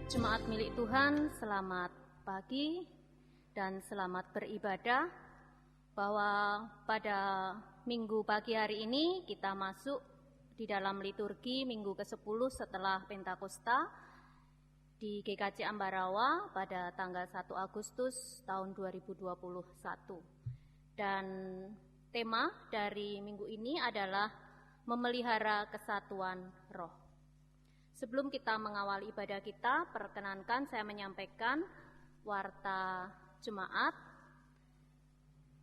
Jemaat milik Tuhan, selamat pagi dan selamat beribadah. Bahwa pada minggu pagi hari ini kita masuk di dalam liturgi minggu ke-10 setelah Pentakosta di GKJ Ambarawa pada tanggal 1 Agustus tahun 2021. Dan tema dari minggu ini adalah memelihara kesatuan roh. Sebelum kita mengawali ibadah kita, perkenankan saya menyampaikan warta jemaat.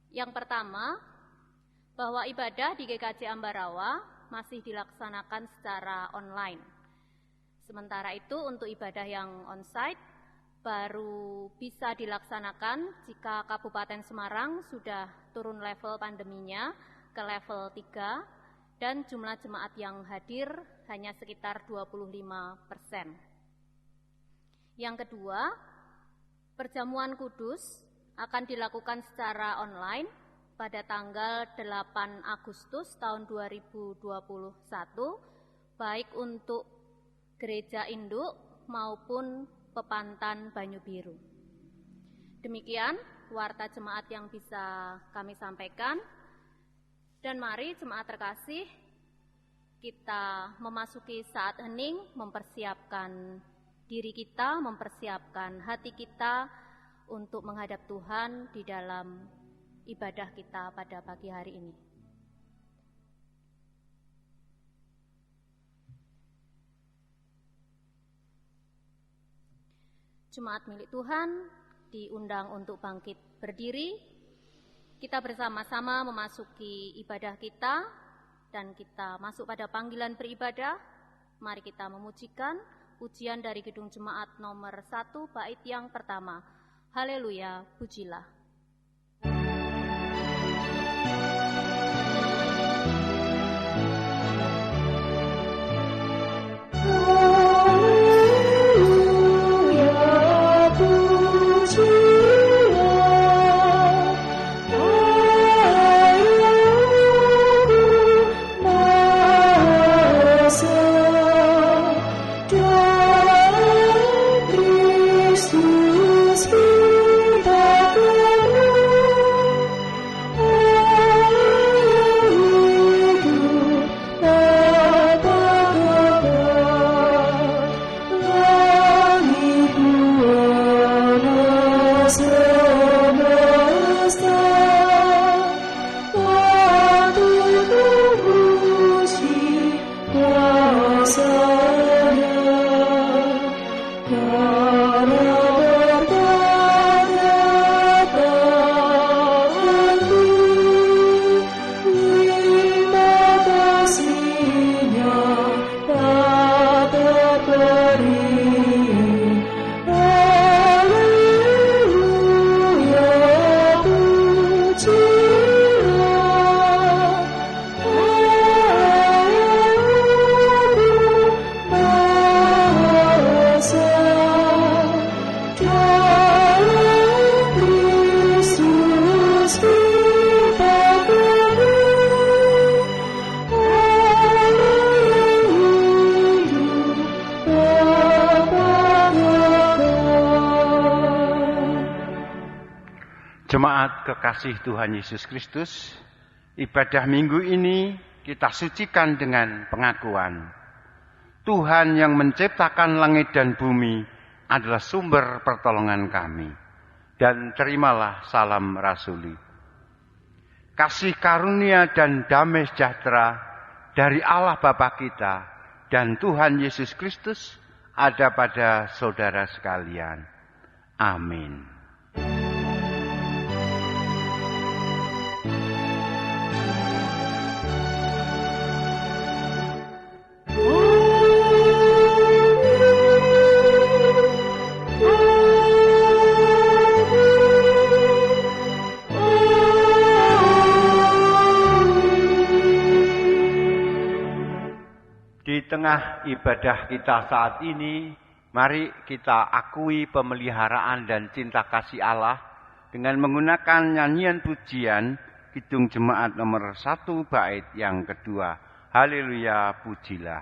Yang pertama, bahwa ibadah di GKJ Ambarawa masih dilaksanakan secara online. Sementara itu untuk ibadah yang onsite baru bisa dilaksanakan jika Kabupaten Semarang sudah turun level pandeminya ke level 3 dan jumlah jemaat yang hadir hanya sekitar 25%. Yang kedua, perjamuan kudus akan dilakukan secara online pada tanggal 8 Agustus tahun 2021, baik untuk gereja induk maupun Pepantan Banyu Biru. Demikian warta jemaat yang bisa kami sampaikan. Dan mari jemaat terkasih, kita memasuki saat hening, mempersiapkan diri kita, mempersiapkan hati kita untuk menghadap Tuhan di dalam ibadah kita pada pagi hari ini. Jemaat milik Tuhan diundang untuk bangkit berdiri. Kita bersama-sama memasuki ibadah kita dan kita masuk pada panggilan beribadah. Mari kita memujikan pujian dari Gedung Jemaat nomor 1 bait yang pertama. Haleluya, pujilah. Jemaat kekasih Tuhan Yesus Kristus, ibadah minggu ini kita sucikan dengan pengakuan. Tuhan yang menciptakan langit dan bumi adalah sumber pertolongan kami. Dan terimalah salam rasuli. Kasih karunia dan damai sejahtera dari Allah Bapa kita dan Tuhan Yesus Kristus ada pada saudara sekalian. Amin. Di tengah ibadah kita saat ini, mari kita akui pemeliharaan dan cinta kasih Allah dengan menggunakan nyanyian pujian Kidung Jemaat nomor 1 bait yang kedua. Haleluya, pujilah.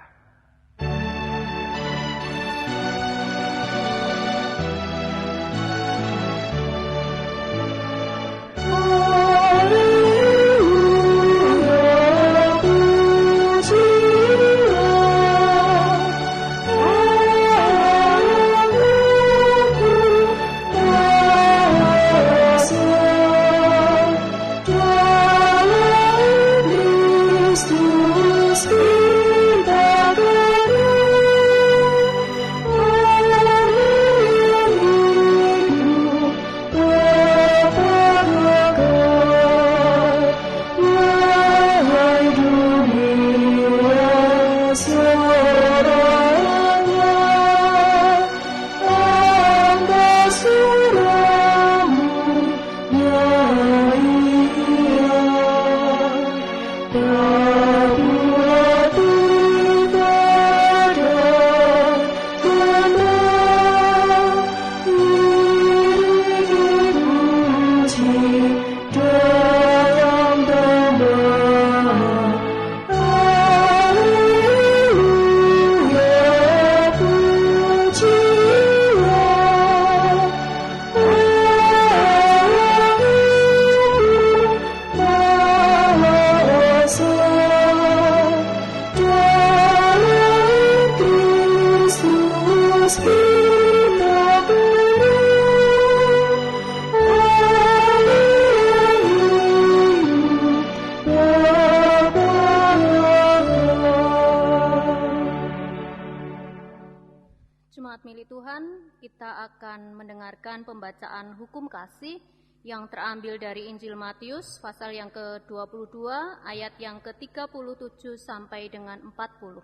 Jemaat milik Tuhan, kita akan mendengarkan pembacaan hukum kasih yang terambil dari Injil Matius pasal yang ke-22 ayat yang ke-37 sampai dengan 40.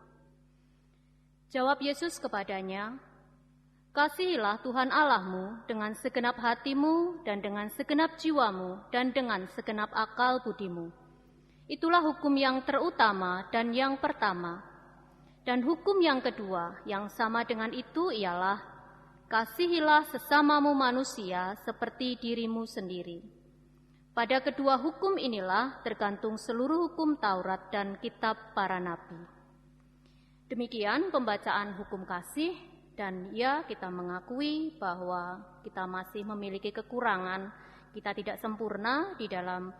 Jawab Yesus kepadanya, "Kasihilah Tuhan Allahmu dengan segenap hatimu dan dengan segenap jiwamu dan dengan segenap akal budimu. Itulah hukum yang terutama dan yang pertama. Dan hukum yang kedua yang sama dengan itu ialah, kasihilah sesamamu manusia seperti dirimu sendiri. Pada kedua hukum inilah tergantung seluruh hukum Taurat dan kitab para nabi." Demikian pembacaan hukum kasih, dan ya, kita mengakui bahwa kita masih memiliki kekurangan, kita tidak sempurna di dalam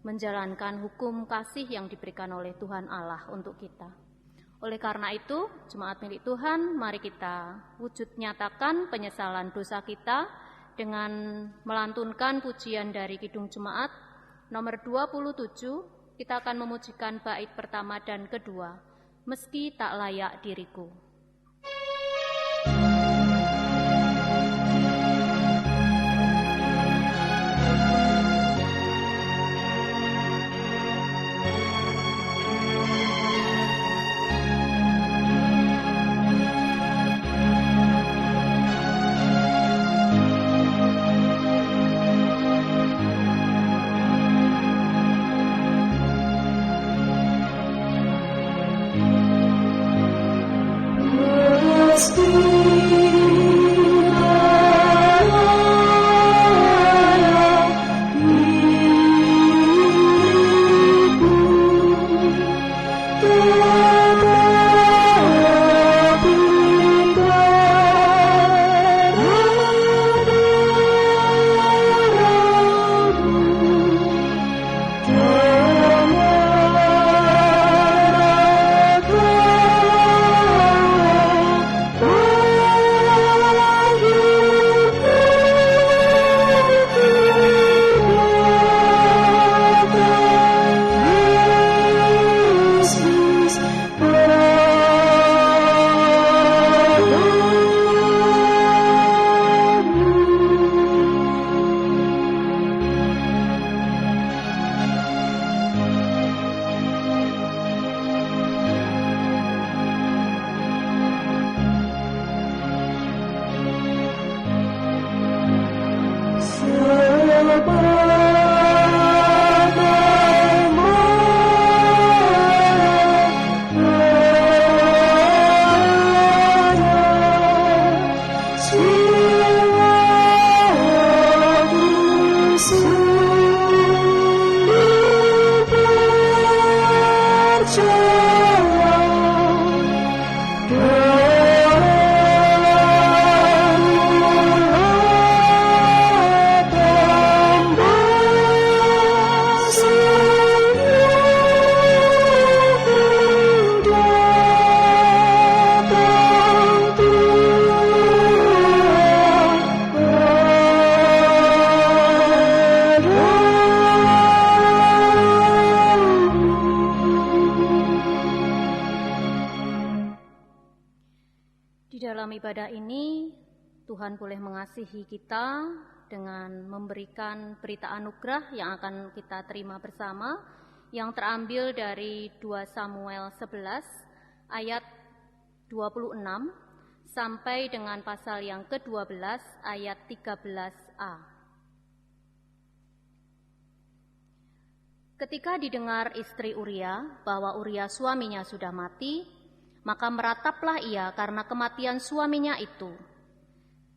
menjalankan hukum kasih yang diberikan oleh Tuhan Allah untuk kita. Oleh karena itu, jemaat milik Tuhan, mari kita wujud nyatakan penyesalan dosa kita dengan melantunkan pujian dari Kidung Jemaat nomor 27. Kita akan memujikan bait pertama dan kedua, "Meski tak layak diriku." Ibadah ini Tuhan boleh mengasihi kita dengan memberikan berita anugerah yang akan kita terima bersama, yang terambil dari 2 Samuel 11 ayat 26 sampai dengan pasal yang ke-12 ayat 13a. Ketika didengar istri Uria bahwa Uria suaminya sudah mati, maka merataplah ia karena kematian suaminya itu.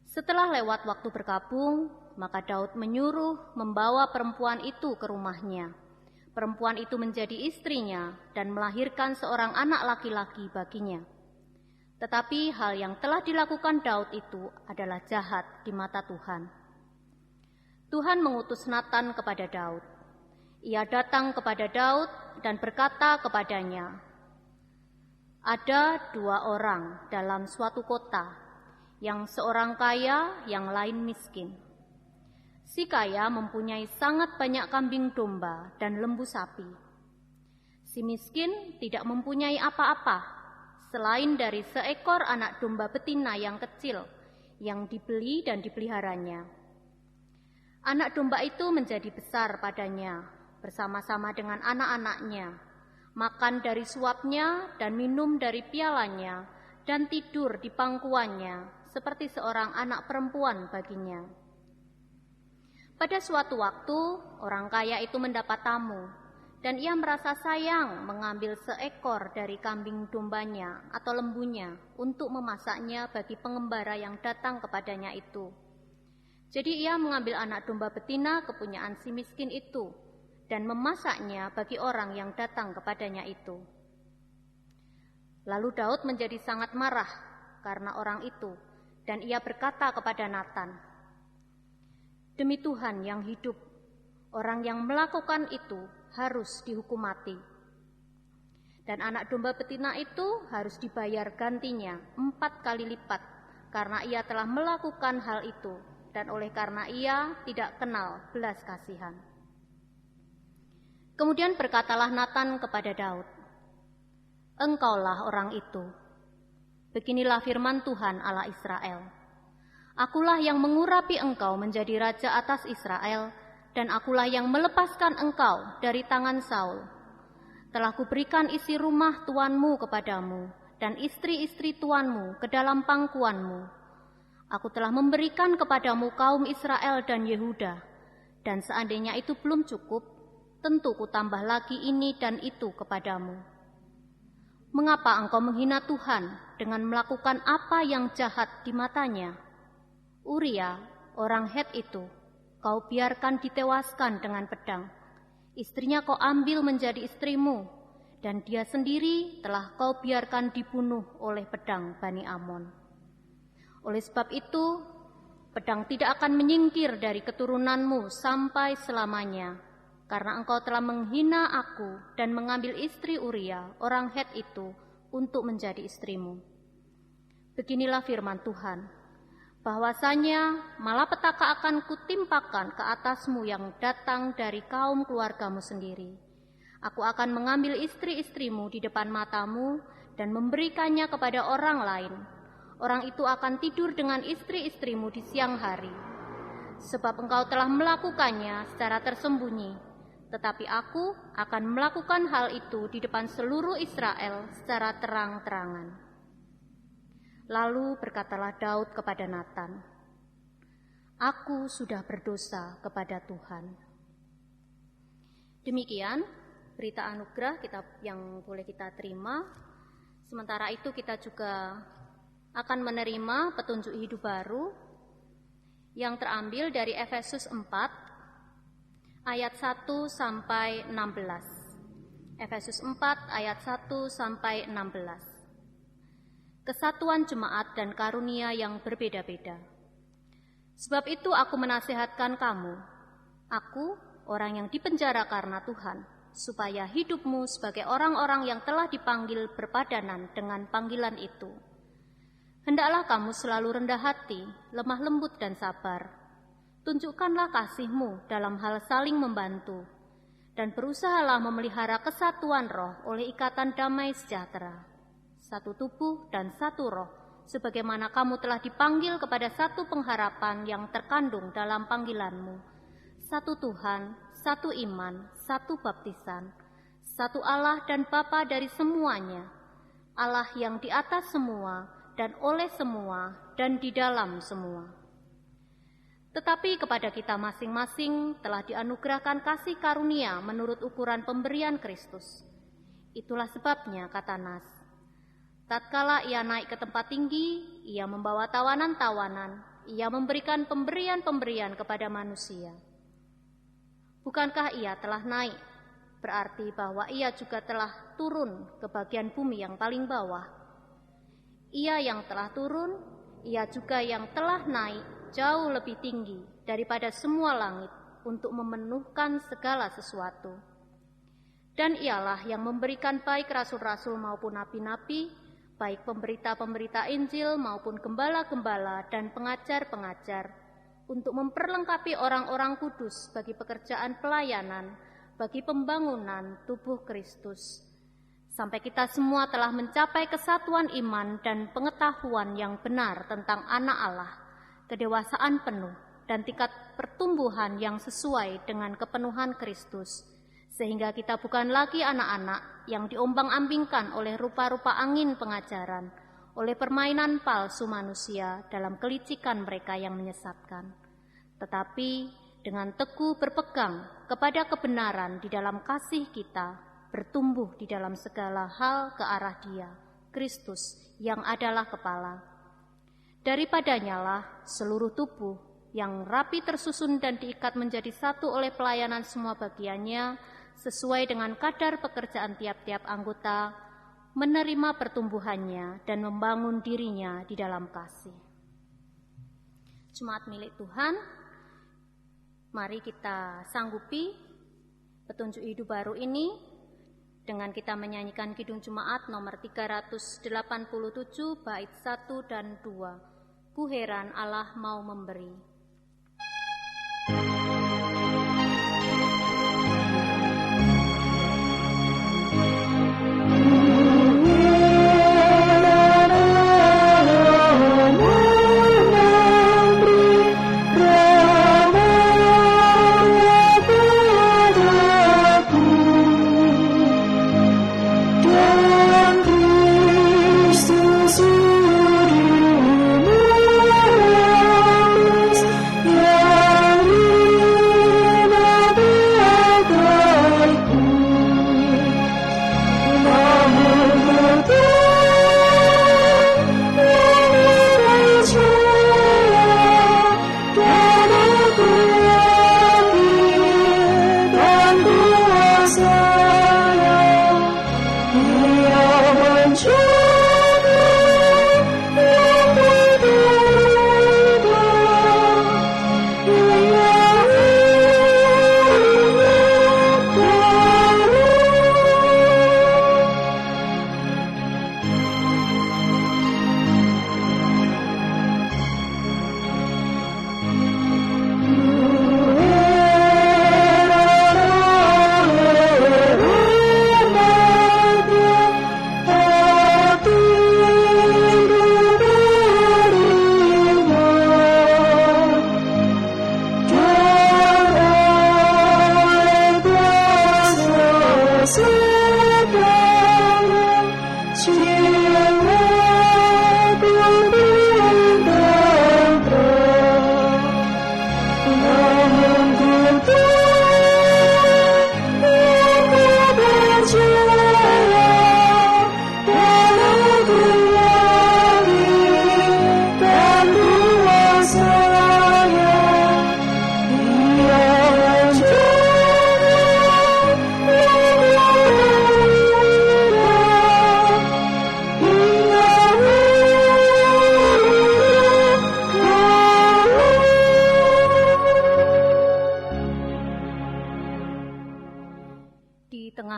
Setelah lewat waktu berkabung, maka Daud menyuruh membawa perempuan itu ke rumahnya. Perempuan itu menjadi istrinya dan melahirkan seorang anak laki-laki baginya. Tetapi hal yang telah dilakukan Daud itu adalah jahat di mata Tuhan. Tuhan mengutus Natan kepada Daud. Ia datang kepada Daud dan berkata kepadanya, "Ada 2 orang dalam suatu kota, yang seorang kaya, yang lain miskin. Si kaya mempunyai sangat banyak kambing domba dan lembu sapi. Si miskin tidak mempunyai apa-apa, selain dari seekor anak domba betina yang kecil yang dibeli dan dipeliharanya. Anak domba itu menjadi besar padanya bersama-sama dengan anak-anaknya, makan dari suapnya dan minum dari pialanya, dan tidur di pangkuannya seperti seorang anak perempuan baginya. Pada suatu waktu, orang kaya itu mendapat tamu, dan ia merasa sayang mengambil seekor dari kambing dombanya atau lembunya untuk memasaknya bagi pengembara yang datang kepadanya itu. Jadi ia mengambil anak domba betina kepunyaan si miskin itu dan memasaknya bagi orang yang datang kepadanya itu. Lalu Daud menjadi sangat marah karena orang itu, dan ia berkata kepada Natan, "Demi Tuhan yang hidup, orang yang melakukan itu harus dihukum mati. Dan anak domba betina itu harus dibayar gantinya 4 kali lipat karena ia telah melakukan hal itu dan oleh karena ia tidak kenal belas kasihan." Kemudian berkatalah Natan kepada Daud, "Engkaulah orang itu. Beginilah firman Tuhan Allah Israel. Akulah yang mengurapi engkau menjadi raja atas Israel, dan akulah yang melepaskan engkau dari tangan Saul. Telah kuberikan isi rumah tuanmu kepadamu, dan istri-istri tuanmu ke dalam pangkuanmu. Aku telah memberikan kepadamu kaum Israel dan Yehuda, dan seandainya itu belum cukup, tentu kutambah lagi ini dan itu kepadamu. Mengapa engkau menghina Tuhan dengan melakukan apa yang jahat di matanya? Uria, orang Het itu, kau biarkan ditewaskan dengan pedang. Istrinya kau ambil menjadi istrimu, dan dia sendiri telah kau biarkan dibunuh oleh pedang Bani Amon. Oleh sebab itu, pedang tidak akan menyingkir dari keturunanmu sampai selamanya, karena engkau telah menghina aku dan mengambil istri Uria, orang Het itu, untuk menjadi istrimu. Beginilah firman Tuhan, bahwasanya malapetaka akan kutimpakan ke atasmu yang datang dari kaum keluargamu sendiri. Aku akan mengambil istri-istrimu di depan matamu dan memberikannya kepada orang lain. Orang itu akan tidur dengan istri-istrimu di siang hari. Sebab engkau telah melakukannya secara tersembunyi, tetapi aku akan melakukan hal itu di depan seluruh Israel secara terang-terangan." Lalu berkatalah Daud kepada Natan, "Aku sudah berdosa kepada Tuhan." Demikian berita anugerah yang boleh kita terima. Sementara itu kita juga akan menerima petunjuk hidup baru yang terambil dari Efesus 4 ayat 1 sampai 16. Efesus 4 ayat 1 sampai 16. Kesatuan jemaat dan karunia yang berbeda-beda. Sebab itu aku menasihatkan kamu, aku orang yang dipenjara karena Tuhan, supaya hidupmu sebagai orang-orang yang telah dipanggil berpadanan dengan panggilan itu. Hendaklah kamu selalu rendah hati, lemah lembut dan sabar. Tunjukkanlah kasihmu dalam hal saling membantu, dan berusahalah memelihara kesatuan roh oleh ikatan damai sejahtera. Satu tubuh dan satu roh, sebagaimana kamu telah dipanggil kepada satu pengharapan yang terkandung dalam panggilanmu. Satu Tuhan, satu iman, satu baptisan, satu Allah dan Bapa dari semuanya, Allah yang di atas semua dan oleh semua dan di dalam semua. Tetapi kepada kita masing-masing telah dianugerahkan kasih karunia menurut ukuran pemberian Kristus. Itulah sebabnya, kata Nas, tatkala ia naik ke tempat tinggi, ia membawa tawanan-tawanan, ia memberikan pemberian-pemberian kepada manusia. Bukankah ia telah naik? Berarti bahwa ia juga telah turun ke bagian bumi yang paling bawah. Ia yang telah turun, ia juga yang telah naik jauh lebih tinggi daripada semua langit untuk memenuhkan segala sesuatu. Dan ialah yang memberikan baik rasul-rasul maupun nabi-nabi, baik pemberita-pemberita Injil maupun gembala-gembala dan pengajar-pengajar, untuk memperlengkapi orang-orang kudus bagi pekerjaan pelayanan, bagi pembangunan tubuh Kristus, sampai kita semua telah mencapai kesatuan iman dan pengetahuan yang benar tentang anak Allah, kedewasaan penuh, dan tingkat pertumbuhan yang sesuai dengan kepenuhan Kristus, sehingga kita bukan lagi anak-anak yang diombang-ambingkan oleh rupa-rupa angin pengajaran, oleh permainan palsu manusia dalam kelicikan mereka yang menyesatkan, tetapi dengan teguh berpegang kepada kebenaran di dalam kasih kita, bertumbuh di dalam segala hal ke arah Dia, Kristus, yang adalah kepala. Daripadanya lah seluruh tubuh yang rapi tersusun dan diikat menjadi satu oleh pelayanan semua bagiannya, sesuai dengan kadar pekerjaan tiap-tiap anggota, menerima pertumbuhannya dan membangun dirinya di dalam kasih. Jemaat milik Tuhan, mari kita sanggupi petunjuk hidup baru ini dengan kita menyanyikan Kidung Jemaat nomor 387 bait 1 dan 2. Ku heran Allah mau memberi.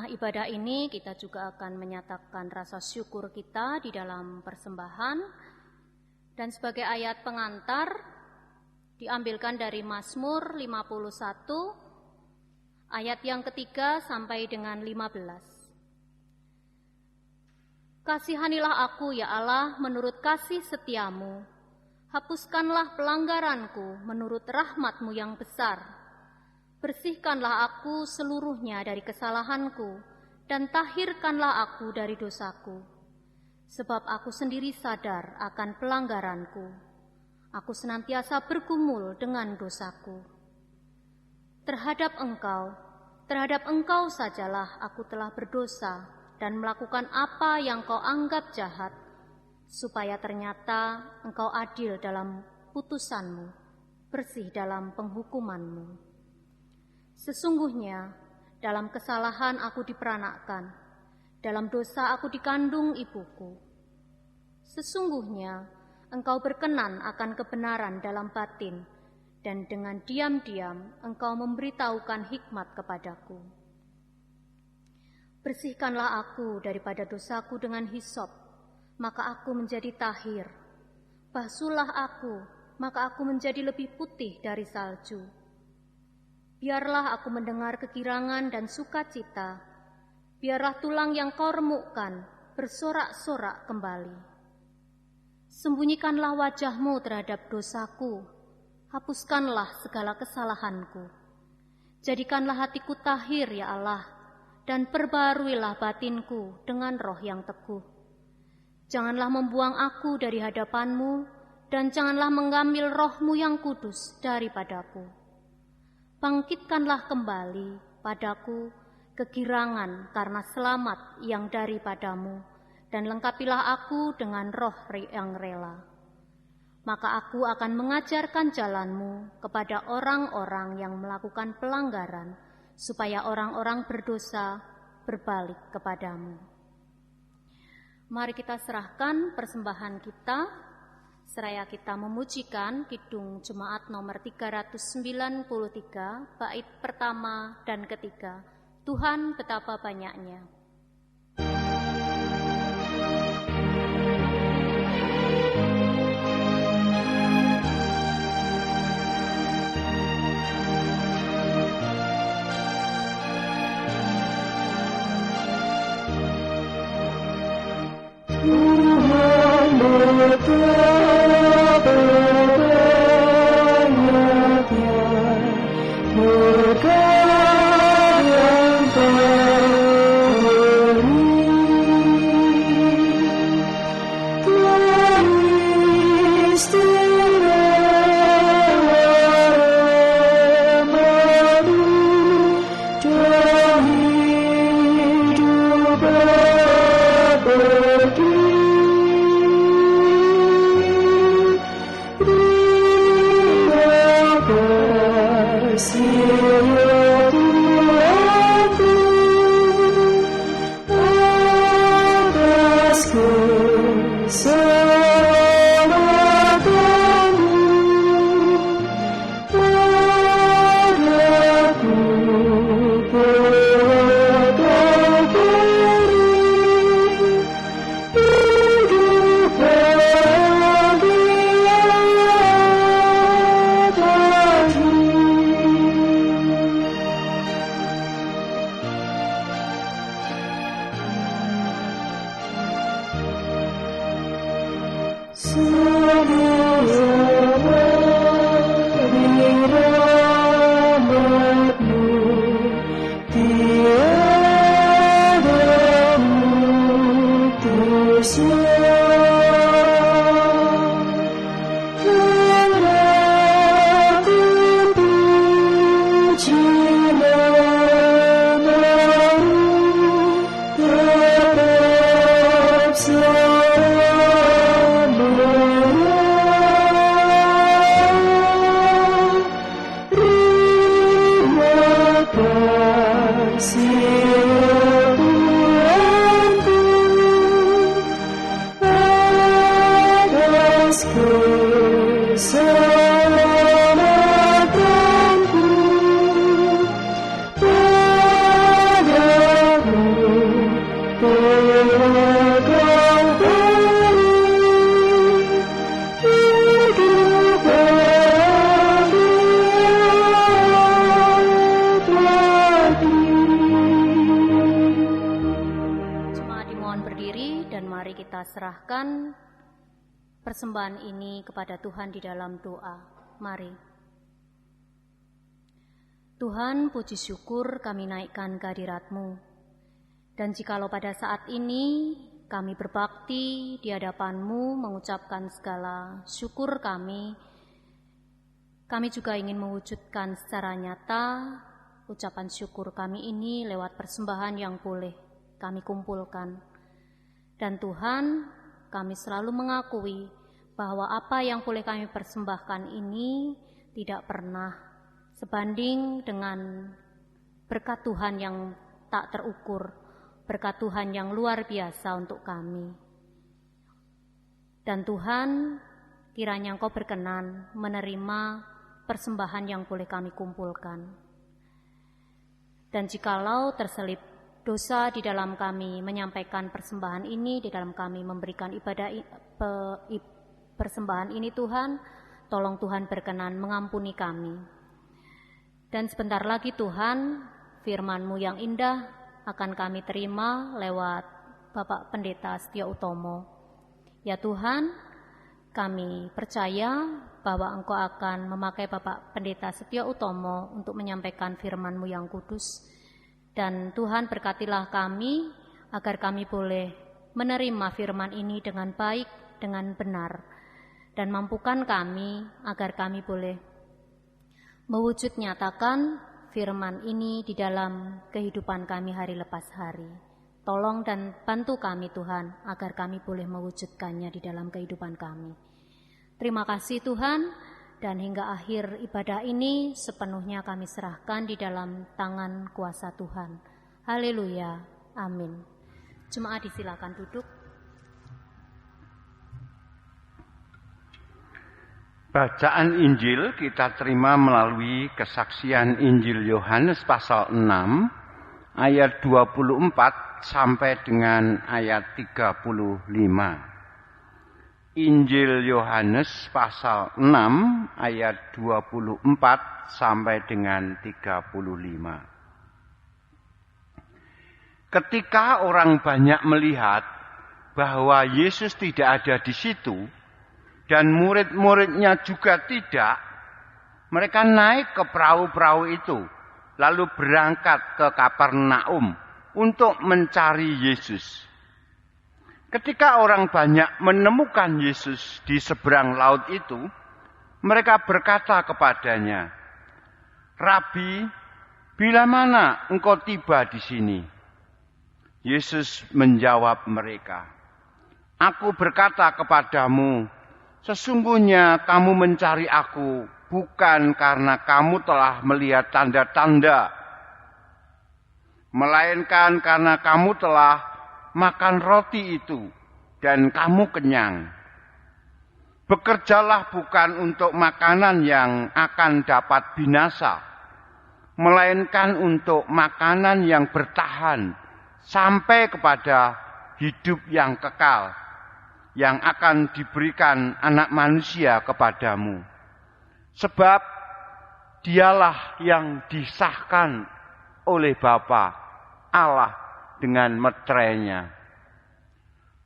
Ibadah ini kita juga akan menyatakan rasa syukur kita di dalam persembahan, dan sebagai ayat pengantar diambilkan dari Mazmur 51 ayat yang ketiga sampai dengan 15. Kasihanilah aku ya Allah menurut kasih setiamu, hapuskanlah pelanggaranku menurut rahmat-Mu yang besar. Bersihkanlah aku seluruhnya dari kesalahanku, dan tahirkanlah aku dari dosaku. Sebab aku sendiri sadar akan pelanggaranku. Aku senantiasa bergumul dengan dosaku. Terhadap Engkau sajalah aku telah berdosa dan melakukan apa yang Kau anggap jahat, supaya ternyata Engkau adil dalam putusan-Mu, bersih dalam penghukuman-Mu. Sesungguhnya dalam kesalahan aku diperanakkan, dalam dosa aku dikandung ibuku. Sesungguhnya Engkau berkenan akan kebenaran dalam batin, dan dengan diam-diam Engkau memberitahukan hikmat kepadaku. Bersihkanlah aku daripada dosaku dengan hisop, maka aku menjadi tahir. Basuhlah aku, maka aku menjadi lebih putih dari salju. Biarlah aku mendengar kegirangan dan sukacita, Biarlah tulang yang kau remukkan bersorak-sorak kembali. Sembunyikanlah wajahmu terhadap dosaku, hapuskanlah segala kesalahanku. Jadikanlah hatiku tahir ya Allah, dan perbaharuilah batinku dengan roh yang teguh. Janganlah membuang aku dari hadapanmu, dan janganlah mengambil rohmu yang kudus daripadaku. Bangkitkanlah kembali padaku kegirangan karena selamat yang daripadamu, dan lengkapilah aku dengan roh yang rela. Maka aku akan mengajarkan jalanmu kepada orang-orang yang melakukan pelanggaran, supaya orang-orang berdosa berbalik kepadamu. Mari kita serahkan persembahan kita, seraya kita memujikan Kidung Jemaat nomor 393, bait pertama dan ketiga. Tuhan betapa banyaknya. Tuhan betapa banyaknya berkat yang Kau beri, Serahkan persembahan ini kepada Tuhan di dalam doa. Mari. Tuhan, puji syukur kami naikkan kehadirat-Mu. Dan jikalau pada saat ini kami berbakti di hadapan-Mu mengucapkan segala syukur kami juga ingin mewujudkan secara nyata ucapan syukur kami ini lewat persembahan yang boleh kami kumpulkan. Dan Tuhan, kami selalu mengakui bahwa apa yang boleh kami persembahkan ini tidak pernah sebanding dengan berkat Tuhan yang tak terukur, berkat Tuhan yang luar biasa untuk kami. Dan Tuhan, kiranya Engkau berkenan menerima persembahan yang boleh kami kumpulkan. Dan jikalau terselip dosa di dalam kami menyampaikan persembahan ini, di dalam kami memberikan persembahan ini, Tuhan, tolong Tuhan berkenan mengampuni kami. Dan sebentar lagi Tuhan, firman-Mu yang indah akan kami terima lewat Bapak Pendeta Setio Utomo. Ya Tuhan, kami percaya bahwa Engkau akan memakai Bapak Pendeta Setio Utomo untuk menyampaikan firman-Mu yang kudus. Dan Tuhan berkatilah kami agar kami boleh menerima firman ini dengan baik, dengan benar. Dan mampukan kami agar kami boleh mewujud nyatakan firman ini di dalam kehidupan kami hari lepas hari. Tolong dan bantu kami Tuhan, agar kami boleh mewujudkannya di dalam kehidupan kami. Terima kasih Tuhan, dan hingga akhir ibadah ini sepenuhnya kami serahkan di dalam tangan kuasa Tuhan. Haleluya, amin. Jemaat disilakan duduk. Bacaan Injil kita terima melalui kesaksian Injil Yohanes pasal 6 ayat 24 sampai dengan ayat 35. Injil Yohanes pasal 6 ayat 24 sampai dengan 35. Ketika orang banyak melihat bahwa Yesus tidak ada di situ dan murid-muridnya juga tidak, mereka naik ke perahu-perahu itu lalu berangkat ke Kapernaum untuk mencari Yesus. Ketika orang banyak menemukan Yesus di seberang laut itu, mereka berkata kepadanya, "Rabi, bila mana engkau tiba di sini?" Yesus menjawab mereka, "Aku berkata kepadamu, sesungguhnya kamu mencari aku bukan karena kamu telah melihat tanda-tanda, melainkan karena kamu telah makan roti itu dan kamu kenyang. Bekerjalah bukan untuk makanan yang akan dapat binasa, melainkan untuk makanan yang bertahan sampai kepada hidup yang kekal, yang akan diberikan Anak Manusia kepadamu. Sebab dialah yang disahkan oleh Bapa Allah dengan meterainya."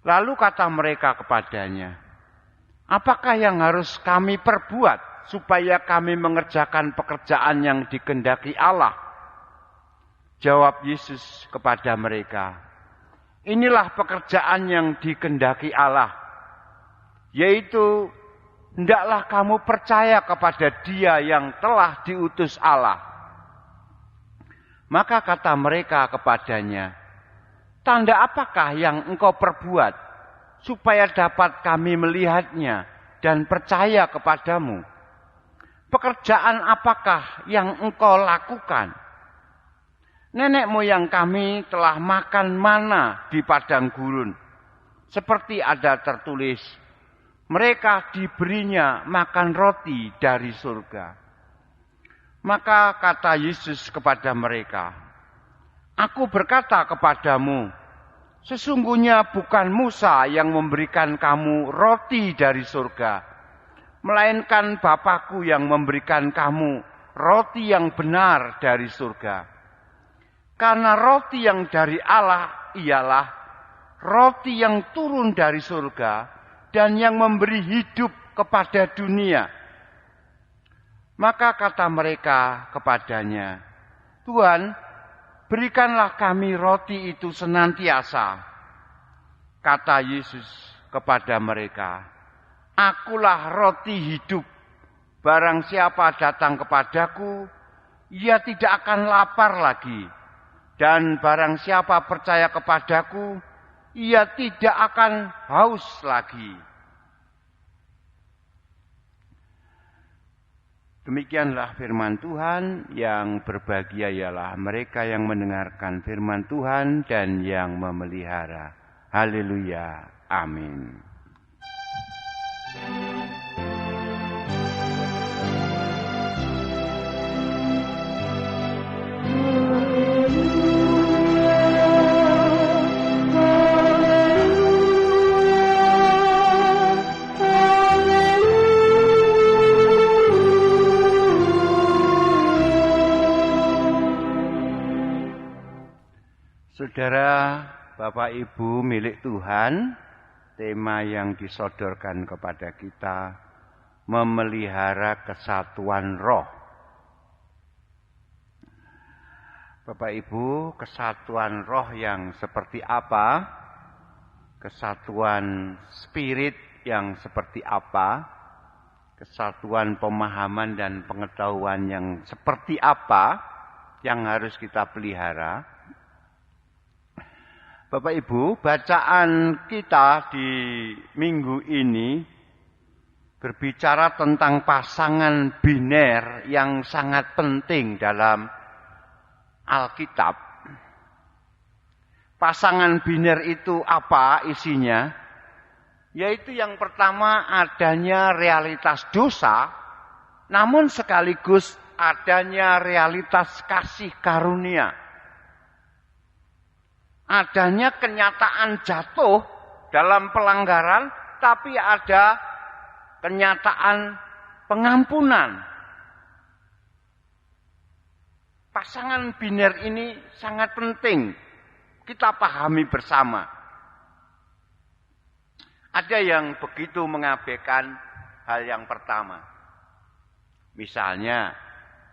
Lalu kata mereka kepadanya, "Apakah yang harus kami perbuat supaya kami mengerjakan pekerjaan yang dikehendaki Allah?" Jawab Yesus kepada mereka, "Inilah pekerjaan yang dikehendaki Allah, yaitu hendaklah kamu percaya kepada Dia yang telah diutus Allah." Maka kata mereka kepadanya, "Tanda apakah yang engkau perbuat, supaya dapat kami melihatnya dan percaya kepadamu? Pekerjaan apakah yang engkau lakukan? Nenek moyang kami telah makan mana di padang gurun, seperti ada tertulis, mereka diberinya makan roti dari surga." Maka kata Yesus kepada mereka, "Aku berkata kepadamu, sesungguhnya bukan Musa yang memberikan kamu roti dari surga, melainkan Bapa-Ku yang memberikan kamu roti yang benar dari surga. Karena roti yang dari Allah ialah roti yang turun dari surga dan yang memberi hidup kepada dunia." Maka kata mereka kepadanya, "Tuhan, berikanlah kami roti itu senantiasa." Kata Yesus kepada mereka, "Akulah roti hidup. Barang siapa datang kepadaku, ia tidak akan lapar lagi. Dan barang siapa percaya kepadaku, ia tidak akan haus lagi." Demikianlah firman Tuhan. Yang berbahagia ialah mereka yang mendengarkan firman Tuhan dan yang memelihara. Haleluya. Amin. Saudara, Bapak Ibu milik Tuhan, tema yang disodorkan kepada kita memelihara kesatuan roh. Bapak Ibu, kesatuan roh yang seperti apa? Kesatuan spirit yang seperti apa? Kesatuan pemahaman dan pengetahuan yang seperti apa yang harus kita pelihara? Bapak Ibu, bacaan kita di minggu ini berbicara tentang pasangan biner yang sangat penting dalam Alkitab. Pasangan biner itu apa isinya? Yaitu yang pertama adanya realitas dosa, namun sekaligus adanya realitas kasih karunia. Adanya kenyataan jatuh dalam pelanggaran, tapi ada kenyataan pengampunan. Pasangan biner ini sangat penting kita pahami bersama. Ada yang begitu mengabaikan hal yang pertama. Misalnya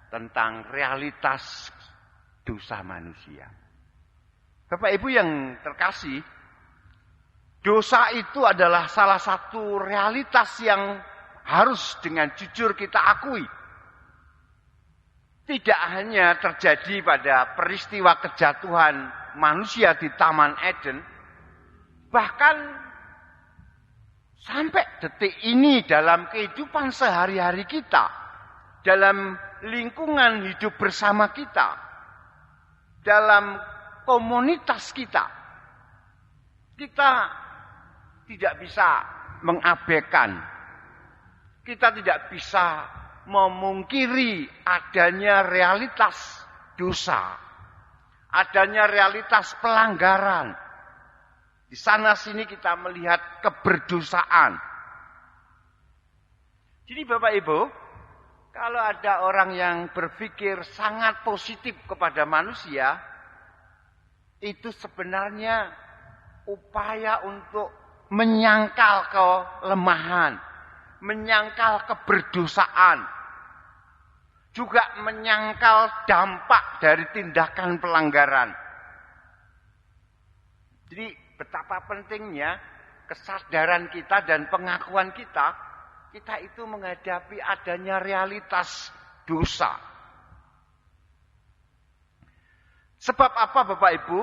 tentang realitas dosa manusia. Bapak Ibu yang terkasih, dosa itu adalah salah satu realitas yang harus dengan jujur kita akui. Tidak hanya terjadi pada peristiwa kejatuhan manusia di Taman Eden, bahkan sampai detik ini dalam kehidupan sehari-hari kita, dalam lingkungan hidup bersama kita, dalam komunitas kita tidak bisa mengabaikan, kita tidak bisa memungkiri adanya realitas dosa, adanya realitas pelanggaran. Di sana sini kita melihat keberdosaan. Jadi Bapak Ibu, kalau ada orang yang berpikir sangat positif kepada manusia, itu sebenarnya upaya untuk menyangkal kelemahan, menyangkal keberdosaan, juga menyangkal dampak dari tindakan pelanggaran. Jadi betapa pentingnya kesadaran kita dan pengakuan kita itu menghadapi adanya realitas dosa. Sebab apa Bapak Ibu?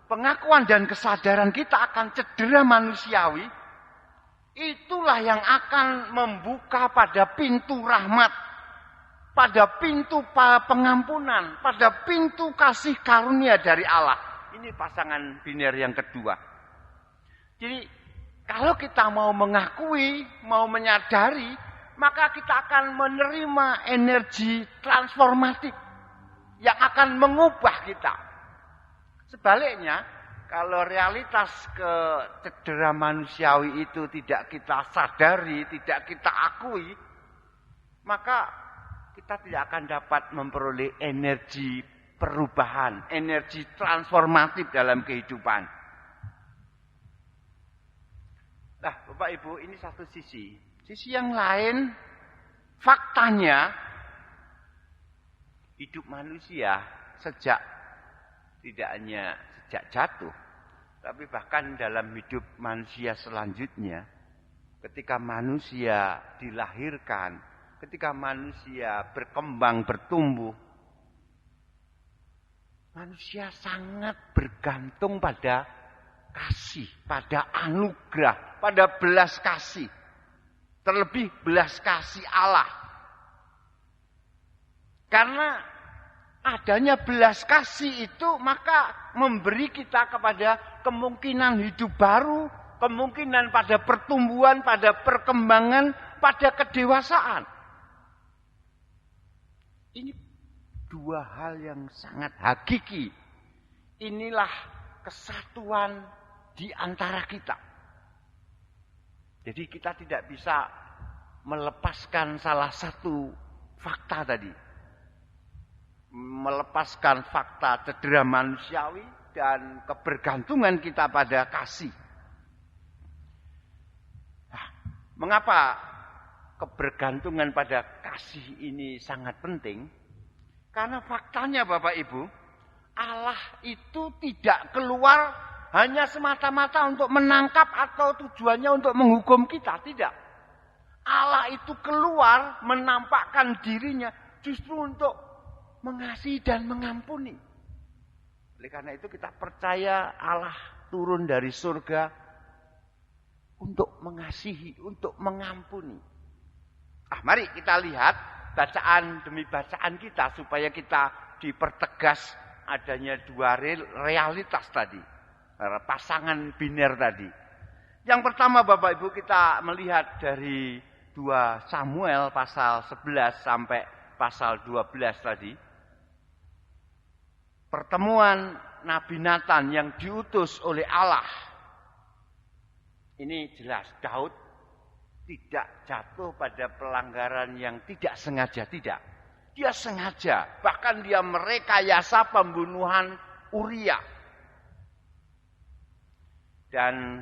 Pengakuan dan kesadaran kita akan cedera manusiawi, itulah yang akan membuka pada pintu rahmat, pada pintu pengampunan, pada pintu kasih karunia dari Allah. Ini pasangan biner yang kedua. Jadi kalau kita mau mengakui, mau menyadari, maka kita akan menerima energi transformatif yang akan mengubah kita. Sebaliknya, kalau realitas kecederaan manusiawi itu tidak kita sadari, tidak kita akui, maka kita tidak akan dapat memperoleh energi perubahan, energi transformatif dalam kehidupan. Nah, Bapak Ibu, ini satu sisi. Sisi yang lain, faktanya hidup manusia tidak hanya sejak jatuh, tapi bahkan dalam hidup manusia selanjutnya, ketika manusia dilahirkan, ketika manusia berkembang, bertumbuh, manusia sangat bergantung pada kasih, pada anugerah, pada belas kasih. Terlebih belas kasih Allah. Karena adanya belas kasih itu maka memberi kita kepada kemungkinan hidup baru, kemungkinan pada pertumbuhan, pada perkembangan, pada kedewasaan. Ini dua hal yang sangat hakiki. Inilah kesatuan di antara kita. Jadi kita tidak bisa melepaskan salah satu fakta tadi. Melepaskan fakta cedera manusiawi, dan kebergantungan kita pada kasih. Nah, mengapa kebergantungan pada kasih ini sangat penting? Karena faktanya Bapak Ibu, Allah itu tidak keluar hanya semata-mata untuk menangkap atau tujuannya untuk menghukum kita, tidak. Allah itu keluar menampakkan dirinya justru untuk mengasihi dan mengampuni. Oleh karena itu kita percaya Allah turun dari surga untuk mengasihi, untuk mengampuni. Mari kita lihat bacaan demi bacaan kita supaya kita dipertegas adanya dua realitas tadi. Pasangan biner tadi. Yang pertama Bapak Ibu kita melihat dari 2 Samuel pasal 11 sampai pasal 12 tadi. Pertemuan Nabi Nathan yang diutus oleh Allah. Ini jelas Daud tidak jatuh pada pelanggaran yang tidak sengaja, tidak. Dia sengaja, bahkan dia merekayasa pembunuhan Uria. Dan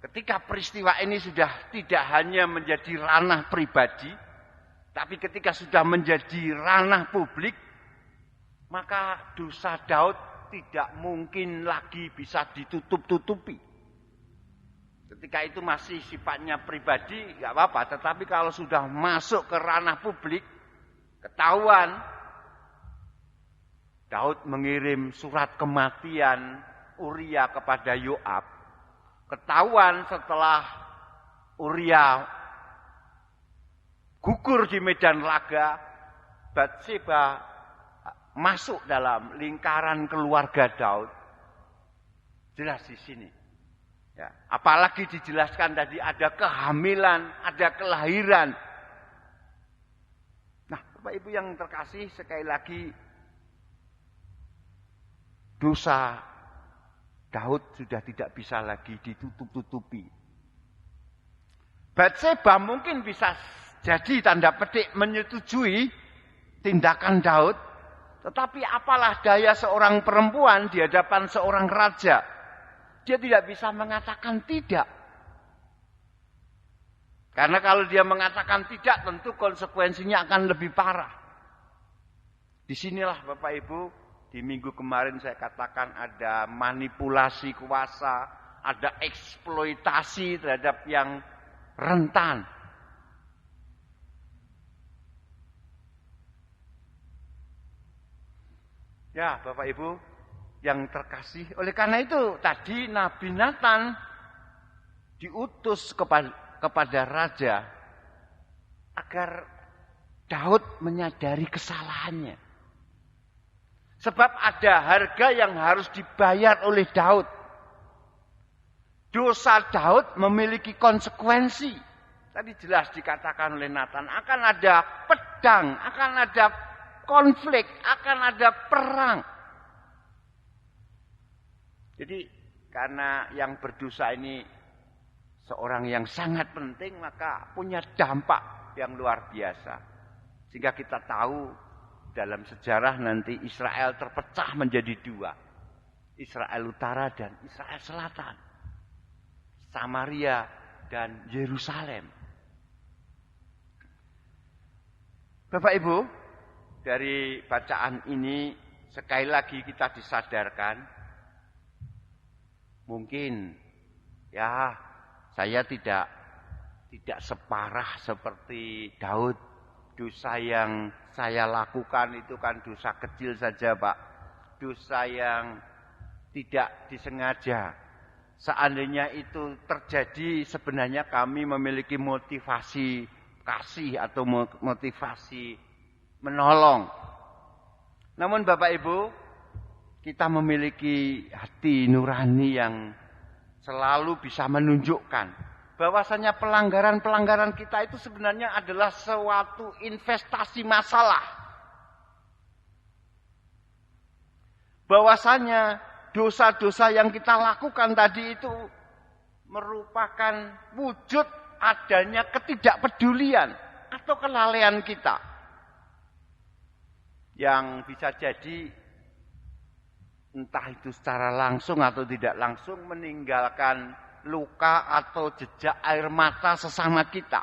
ketika peristiwa ini sudah tidak hanya menjadi ranah pribadi, tapi ketika sudah menjadi ranah publik, maka dosa Daud tidak mungkin lagi bisa ditutup-tutupi. Ketika itu masih sifatnya pribadi, nggak apa-apa. Tetapi kalau sudah masuk ke ranah publik, ketahuan Daud mengirim surat kematian Uria kepada Yoab. Ketahuan setelah Uria gugur di medan laga, Batseba masuk dalam lingkaran keluarga Daud. Jelas di sini. Ya, apalagi dijelaskan tadi ada kehamilan, ada kelahiran. Nah, Bapak Ibu yang terkasih, sekali lagi dosa Daud sudah tidak bisa lagi ditutup-tutupi. Batseba mungkin bisa jadi tanda petik menyetujui tindakan Daud, tetapi apalah daya seorang perempuan di hadapan seorang raja. Dia tidak bisa mengatakan tidak. Karena kalau dia mengatakan tidak, tentu konsekuensinya akan lebih parah. Disinilah Bapak Ibu, di minggu kemarin saya katakan ada manipulasi kuasa, ada eksploitasi terhadap yang rentan. Ya Bapak Ibu yang terkasih, oleh karena itu tadi Nabi Nathan diutus kepada raja agar Daud menyadari kesalahannya. Sebab ada harga yang harus dibayar oleh Daud. Dosa Daud memiliki konsekuensi. Tadi jelas dikatakan oleh Nathan, akan ada pedang, akan ada konflik, akan ada perang. Jadi karena yang berdosa ini seorang yang sangat penting, maka punya dampak yang luar biasa. Sehingga kita tahu dalam sejarah nanti Israel terpecah menjadi 2. Israel Utara dan Israel Selatan. Samaria dan Yerusalem. Bapak Ibu, dari bacaan ini sekali lagi kita disadarkan, mungkin ya saya tidak separah seperti Daud. Dosa yang saya lakukan itu kan dosa kecil saja, Pak. Dosa yang tidak disengaja. Seandainya itu terjadi, sebenarnya kami memiliki motivasi kasih atau motivasi menolong. Namun Bapak Ibu, kita memiliki hati nurani yang selalu bisa menunjukkan bahwasanya pelanggaran-pelanggaran kita itu sebenarnya adalah suatu investasi masalah. Bahwasanya dosa-dosa yang kita lakukan tadi itu merupakan wujud adanya ketidakpedulian atau kelalaian kita. Yang bisa jadi entah itu secara langsung atau tidak langsung meninggalkan luka atau jejak air mata sesama kita.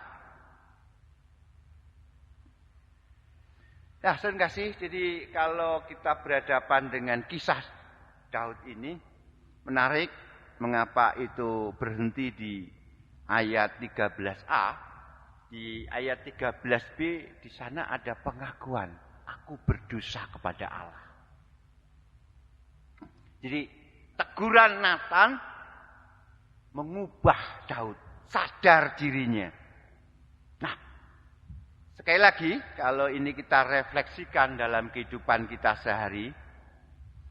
Ya, saudara kasih, jadi kalau kita berhadapan dengan kisah Daud ini, menarik mengapa itu berhenti di ayat 13a. Di ayat 13b di sana ada pengakuan, aku berdosa kepada Allah. Jadi teguran Nathan mengubah Daud, sadar dirinya. Nah, sekali lagi kalau ini kita refleksikan dalam kehidupan kita sehari,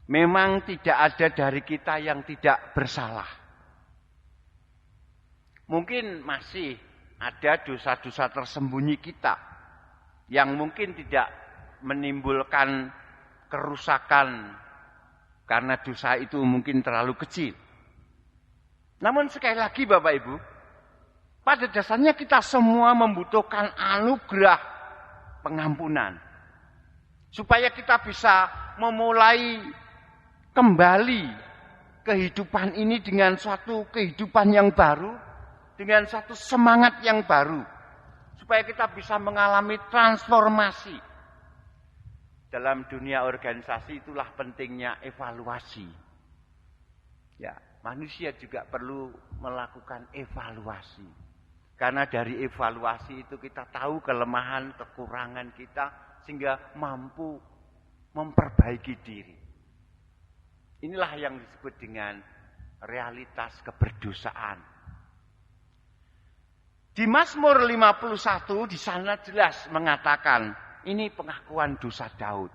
memang tidak ada dari kita yang tidak bersalah. Mungkin masih ada dosa-dosa tersembunyi kita yang mungkin tidak menimbulkan kerusakan karena dosa itu mungkin terlalu kecil. Namun sekali lagi Bapak Ibu, pada dasarnya kita semua membutuhkan anugerah pengampunan. Supaya kita bisa memulai kembali kehidupan ini dengan suatu kehidupan yang baru, dengan suatu semangat yang baru. Supaya kita bisa mengalami transformasi. Dalam dunia organisasi itulah pentingnya evaluasi. Ya, manusia juga perlu melakukan evaluasi. Karena dari evaluasi itu kita tahu kelemahan, kekurangan kita sehingga mampu memperbaiki diri. Inilah yang disebut dengan realitas keberdosaan. Di Mazmur 51 di sana jelas mengatakan ini pengakuan dosa Daud.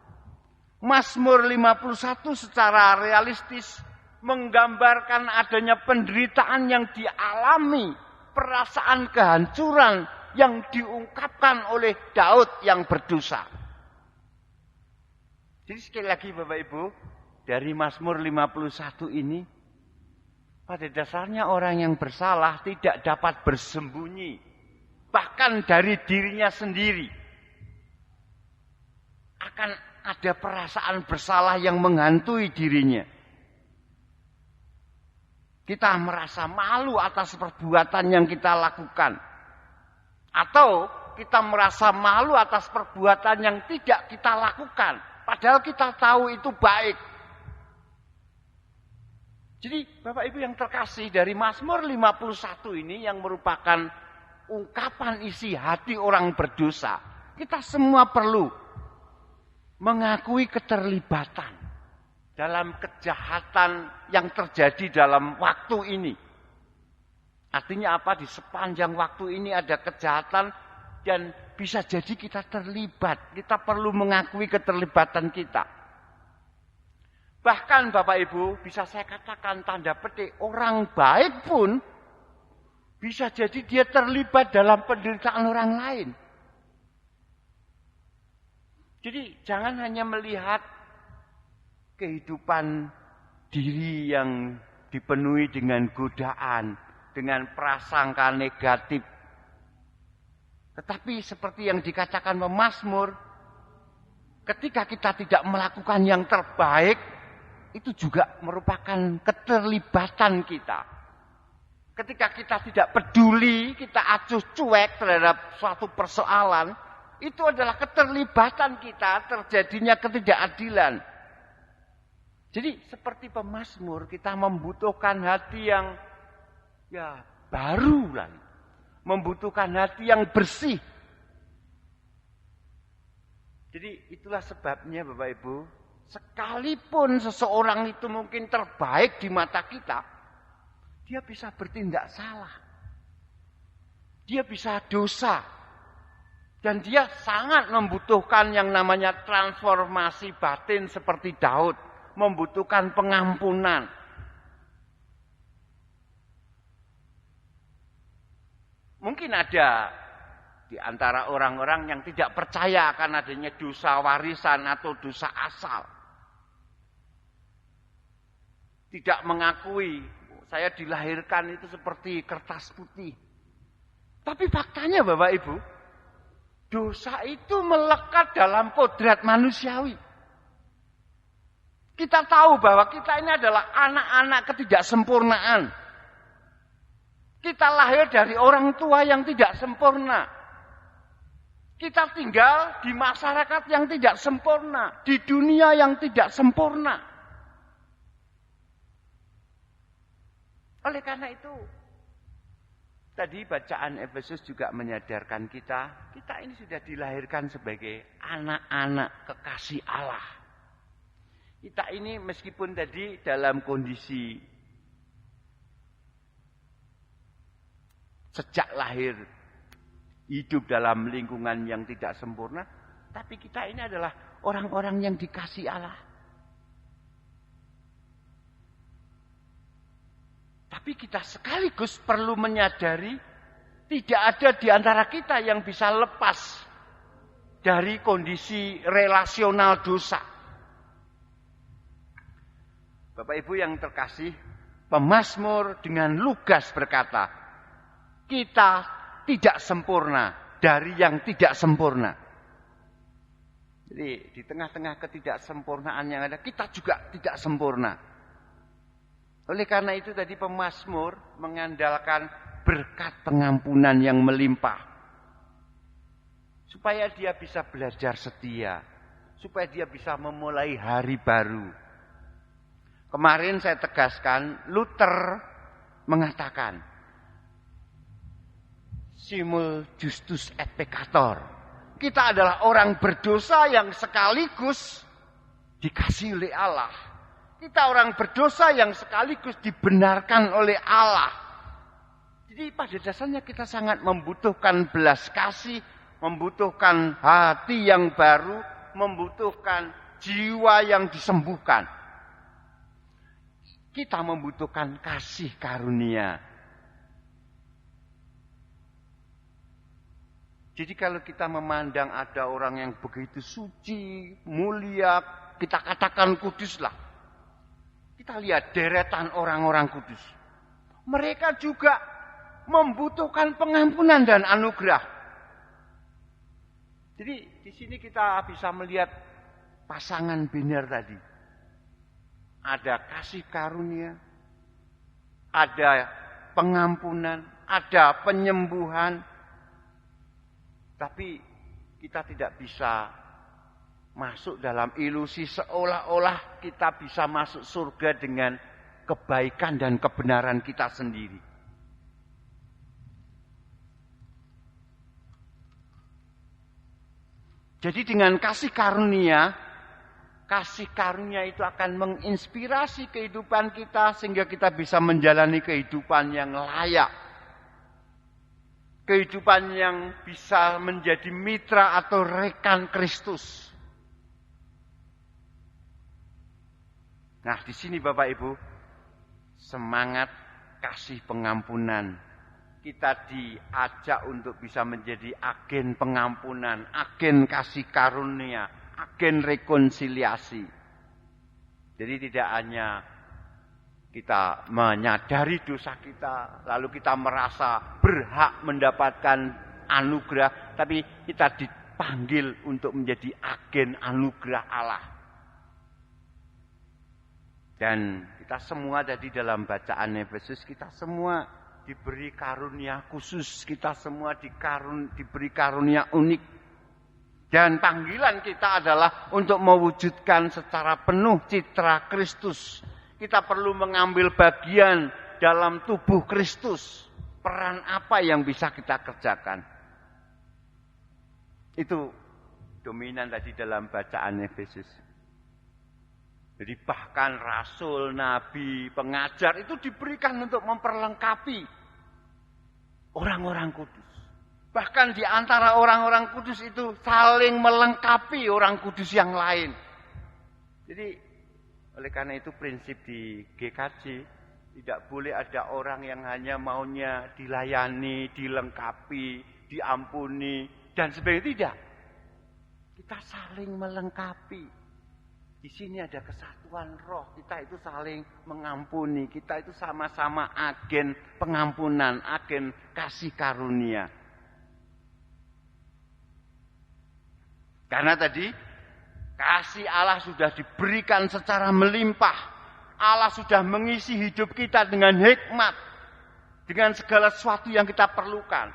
Mazmur 51 secara realistis menggambarkan adanya penderitaan yang dialami, perasaan kehancuran yang diungkapkan oleh Daud yang berdosa. Jadi sekali lagi Bapak Ibu, dari Mazmur 51 ini, pada dasarnya orang yang bersalah tidak dapat bersembunyi, bahkan dari dirinya sendiri. Akan ada perasaan bersalah yang menghantui dirinya. Kita merasa malu atas perbuatan yang kita lakukan. Atau kita merasa malu atas perbuatan yang tidak kita lakukan. Padahal kita tahu itu baik. Jadi Bapak Ibu yang terkasih, dari Mazmur 51 ini yang merupakan ungkapan isi hati orang berdosa. Kita semua perlu mengakui keterlibatan dalam kejahatan yang terjadi dalam waktu ini. Artinya apa? Di sepanjang waktu ini ada kejahatan dan bisa jadi kita terlibat. Kita perlu mengakui keterlibatan kita. Bahkan Bapak Ibu, bisa saya katakan tanda petik, orang baik pun bisa jadi dia terlibat dalam penderitaan orang lain. Jadi jangan hanya melihat kehidupan diri yang dipenuhi dengan godaan, dengan prasangka negatif. Tetapi seperti yang dikatakan pemazmur, ketika kita tidak melakukan yang terbaik, itu juga merupakan keterlibatan kita. Ketika kita tidak peduli, kita acuh cuek terhadap suatu persoalan, itu adalah keterlibatan kita terjadinya ketidakadilan. Jadi seperti pemazmur, kita membutuhkan hati yang baru lagi. Membutuhkan hati yang bersih. Jadi itulah sebabnya Bapak Ibu, sekalipun seseorang itu mungkin terbaik di mata kita, dia bisa bertindak salah. Dia bisa dosa. Dan dia sangat membutuhkan yang namanya transformasi batin seperti Daud. Membutuhkan pengampunan. Mungkin ada di antara orang-orang yang tidak percaya akan adanya dosa warisan atau dosa asal. Tidak mengakui, saya dilahirkan itu seperti kertas putih. Tapi faktanya Bapak Ibu, dosa itu melekat dalam kodrat manusiawi. Kita tahu bahwa kita ini adalah anak-anak ketidaksempurnaan. Kita lahir dari orang tua yang tidak sempurna. Kita tinggal di masyarakat yang tidak sempurna, di dunia yang tidak sempurna. Oleh karena itu, tadi bacaan Efesus juga menyadarkan kita ini sudah dilahirkan sebagai anak-anak kekasih Allah. Kita ini meskipun tadi dalam kondisi sejak lahir hidup dalam lingkungan yang tidak sempurna, tapi kita ini adalah orang-orang yang dikasih Allah. Tapi kita sekaligus perlu menyadari tidak ada di antara kita yang bisa lepas dari kondisi relasional dosa. Bapak Ibu yang terkasih, pemazmur dengan lugas berkata, kita tidak sempurna dari yang tidak sempurna. Jadi di tengah-tengah ketidaksempurnaan yang ada, kita juga tidak sempurna. Oleh karena itu tadi pemazmur mengandalkan berkat pengampunan yang melimpah. Supaya dia bisa belajar setia. Supaya dia bisa memulai hari baru. Kemarin saya tegaskan, Luther mengatakan, simul justus et peccator. Kita adalah orang berdosa yang sekaligus dikasihi oleh Allah. Kita orang berdosa yang sekaligus dibenarkan oleh Allah. Jadi pada dasarnya kita sangat membutuhkan belas kasih, membutuhkan hati yang baru, membutuhkan jiwa yang disembuhkan. Kita membutuhkan kasih karunia. Jadi kalau kita memandang ada orang yang begitu suci, mulia, kita katakan kuduslah. Kita lihat deretan orang-orang kudus. Mereka juga membutuhkan pengampunan dan anugerah. Jadi di sini kita bisa melihat pasangan biner tadi. Ada kasih karunia, ada pengampunan, ada penyembuhan. Tapi kita tidak bisa masuk dalam ilusi seolah-olah kita bisa masuk surga dengan kebaikan dan kebenaran kita sendiri. Jadi dengan kasih karunia itu akan menginspirasi kehidupan kita sehingga kita bisa menjalani kehidupan yang layak. Kehidupan yang bisa menjadi mitra atau rekan Kristus. Nah, di sini Bapak Ibu, semangat kasih pengampunan. Kita diajak untuk bisa menjadi agen pengampunan, agen kasih karunia, agen rekonsiliasi. Jadi tidak hanya kita menyadari dosa kita, lalu kita merasa berhak mendapatkan anugerah, tapi kita dipanggil untuk menjadi agen anugerah Allah. Dan kita semua tadi dalam bacaan Efesus, kita semua diberi karunia khusus, kita semua diberi karunia unik. Dan panggilan kita adalah untuk mewujudkan secara penuh citra Kristus. Kita perlu mengambil bagian dalam tubuh Kristus. Peran apa yang bisa kita kerjakan? Itu dominan tadi dalam bacaan Efesus. Jadi bahkan rasul, nabi, pengajar itu diberikan untuk memperlengkapi orang-orang kudus. Bahkan di antara orang-orang kudus itu saling melengkapi orang kudus yang lain. Jadi oleh karena itu prinsip di GKJ tidak boleh ada orang yang hanya maunya dilayani, dilengkapi, diampuni dan sebagainya. Tidak. Kita saling melengkapi. Di sini ada kesatuan roh. Kita itu saling mengampuni. Kita itu sama-sama agen pengampunan, agen kasih karunia. Karena tadi Kasih Allah sudah diberikan secara melimpah. Allah sudah mengisi hidup kita dengan hikmat, dengan segala sesuatu yang kita perlukan.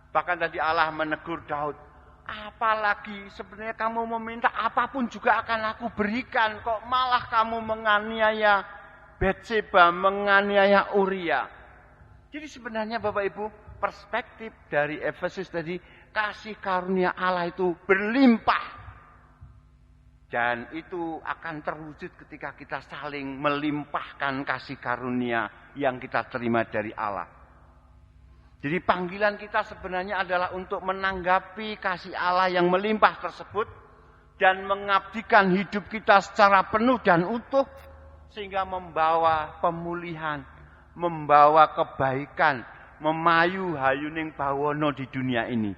Bahkan tadi Allah menegur Daud, apalagi sebenarnya kamu meminta apapun juga akan aku berikan, kok malah kamu menganiaya Betseba, menganiaya Uria. Jadi sebenarnya Bapak Ibu, perspektif dari Efesus tadi, kasih karunia Allah itu berlimpah. Dan itu akan terwujud ketika kita saling melimpahkan kasih karunia yang kita terima dari Allah. Jadi panggilan kita sebenarnya adalah untuk menanggapi kasih Allah yang melimpah tersebut dan mengabdikan hidup kita secara penuh dan utuh sehingga membawa pemulihan, membawa kebaikan, memayu hayuning bawono di dunia ini.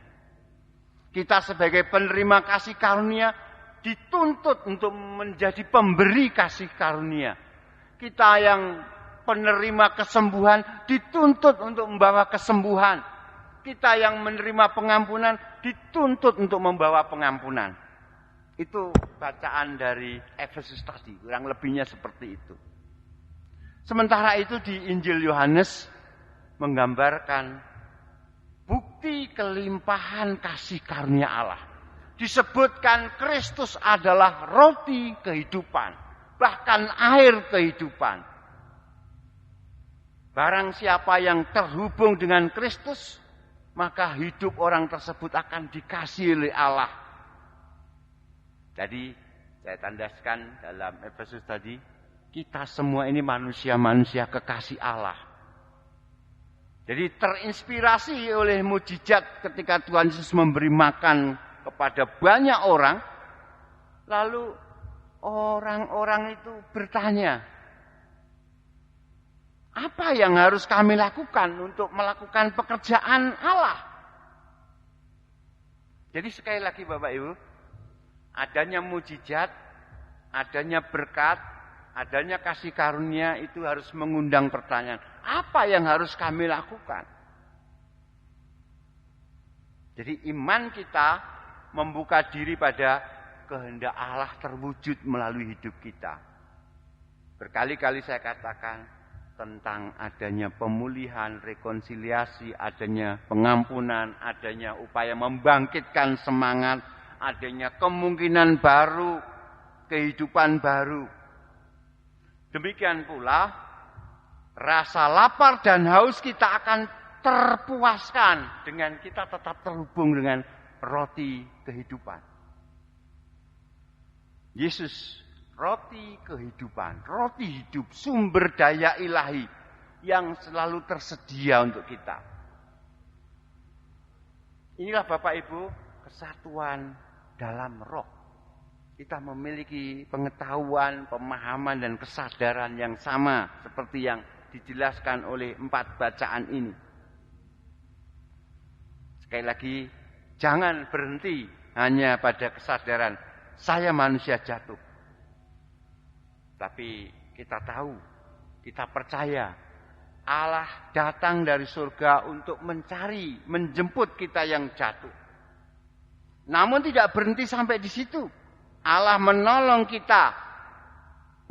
Kita sebagai penerima kasih karunia dituntut untuk menjadi pemberi kasih karunia. Kita yang penerima kesembuhan dituntut untuk membawa kesembuhan. Kita yang menerima pengampunan dituntut untuk membawa pengampunan. Itu bacaan dari Efesus tadi, kurang lebihnya seperti itu. Sementara itu di Injil Yohanes menggambarkan bukti kelimpahan kasih karunia Allah. Disebutkan Kristus adalah roti kehidupan, bahkan air kehidupan. Barang siapa yang terhubung dengan Kristus, maka hidup orang tersebut akan dikasihi oleh Allah. Jadi saya tandaskan dalam Efesus tadi, kita semua ini manusia-manusia kekasih Allah. Jadi terinspirasi oleh mukjizat ketika Tuhan Yesus memberi makan kepada banyak orang, lalu orang-orang itu bertanya, apa yang harus kami lakukan untuk melakukan pekerjaan Allah? Jadi sekali lagi Bapak Ibu, adanya mukjizat, adanya berkat, adanya kasih karunia itu harus mengundang pertanyaan, apa yang harus kami lakukan? Jadi iman kita membuka diri pada kehendak Allah terwujud melalui hidup kita. Berkali-kali saya katakan tentang adanya pemulihan, rekonsiliasi, adanya pengampunan, adanya upaya membangkitkan semangat, adanya kemungkinan baru, kehidupan baru. Demikian pula rasa lapar dan haus kita akan terpuaskan dengan kita tetap terhubung dengan roti kehidupan. Yesus, roti kehidupan, roti hidup, sumber daya ilahi yang selalu tersedia untuk kita. Inilah Bapak Ibu, kesatuan dalam roh. Kita memiliki pengetahuan, pemahaman, dan kesadaran yang sama seperti yang dijelaskan oleh 4 bacaan ini. Sekali lagi, jangan berhenti hanya pada kesadaran saya manusia jatuh. Tapi kita tahu, kita percaya Allah datang dari surga untuk mencari, menjemput kita yang jatuh. Namun tidak berhenti sampai di situ. Allah menolong kita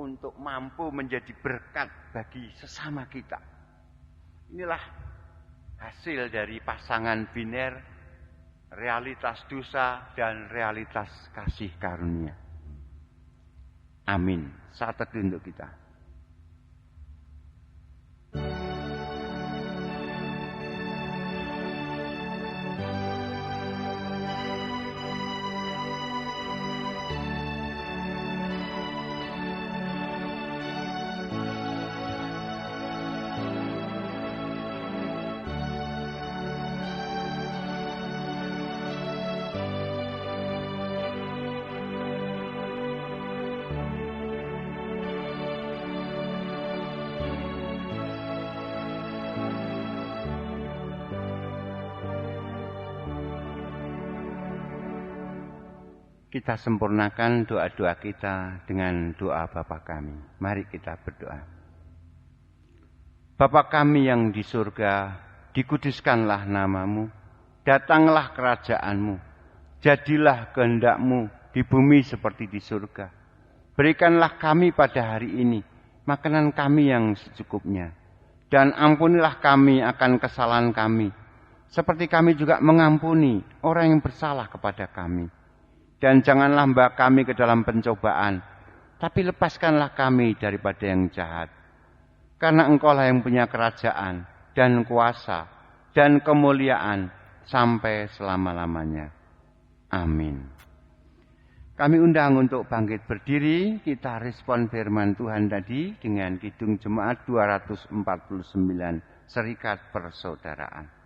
untuk mampu menjadi berkat bagi sesama kita. Inilah hasil dari pasangan biner, realitas dosa dan realitas kasih karunia. Amin. Saat teduh untuk kita. Kita sempurnakan doa-doa kita dengan doa Bapa kami. Mari kita berdoa. Bapa kami yang di surga, dikuduskanlah namamu, datanglah kerajaanmu, jadilah kehendak-mu di di bumi seperti di surga. Berikanlah kami pada hari ini makanan kami yang secukupnya. Dan ampunilah kami akan kesalahan kami, seperti kami juga mengampuni orang yang bersalah kepada kami. Dan janganlah membawa kami ke dalam pencobaan, tapi lepaskanlah kami daripada yang jahat. Karena Engkaulah yang punya kerajaan dan kuasa dan kemuliaan sampai selama-lamanya. Amin. Kami undang untuk bangkit berdiri, kita respon firman Tuhan tadi dengan Kidung Jemaat 249, Serikat Persaudaraan.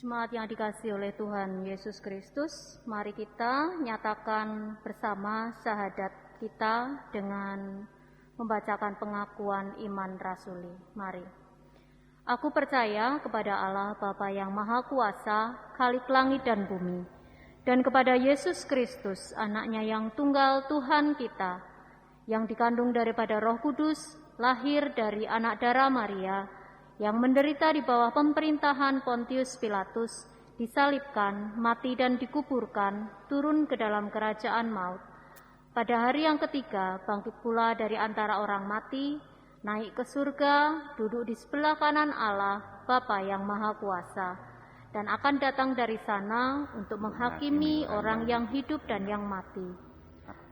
Jemaat yang dikasihi oleh Tuhan Yesus Kristus, mari kita nyatakan bersama syahadat kita dengan membacakan pengakuan iman rasuli. Mari. Aku percaya kepada Allah Bapa yang Maha Kuasa, Khalik langit dan bumi, dan kepada Yesus Kristus, anaknya yang tunggal Tuhan kita, yang dikandung daripada Roh Kudus, lahir dari anak darah Maria, yang menderita di bawah pemerintahan Pontius Pilatus, disalibkan, mati dan dikuburkan, turun ke dalam kerajaan maut. Pada hari yang ketiga, bangkit pula dari antara orang mati, naik ke surga, duduk di sebelah kanan Allah, Bapa yang Maha Kuasa, dan akan datang dari sana untuk menghakimi orang yang hidup dan yang mati.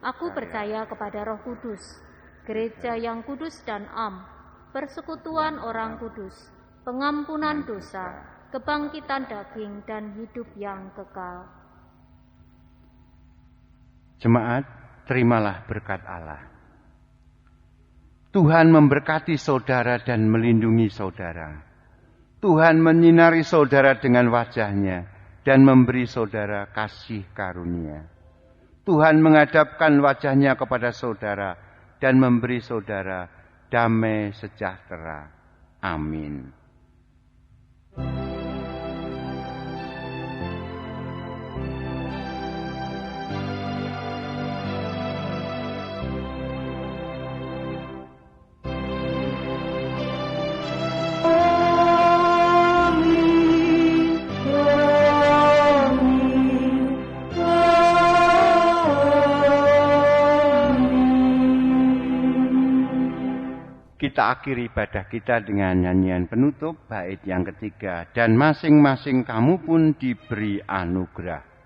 Aku percaya kepada Roh Kudus, gereja yang kudus dan am, persekutuan orang kudus, pengampunan dosa, kebangkitan daging, dan hidup yang kekal. Jemaat, terimalah berkat Allah. Tuhan memberkati saudara dan melindungi saudara. Tuhan menyinari saudara dengan wajah-Nya dan memberi saudara kasih karunia. Tuhan menghadapkan wajah-Nya kepada saudara dan memberi saudara damai sejahtera. Amin. Kita kita akhiri ibadah kita dengan nyanyian penutup bait yang ketiga. Dan masing-masing kamu pun diberi anugerah.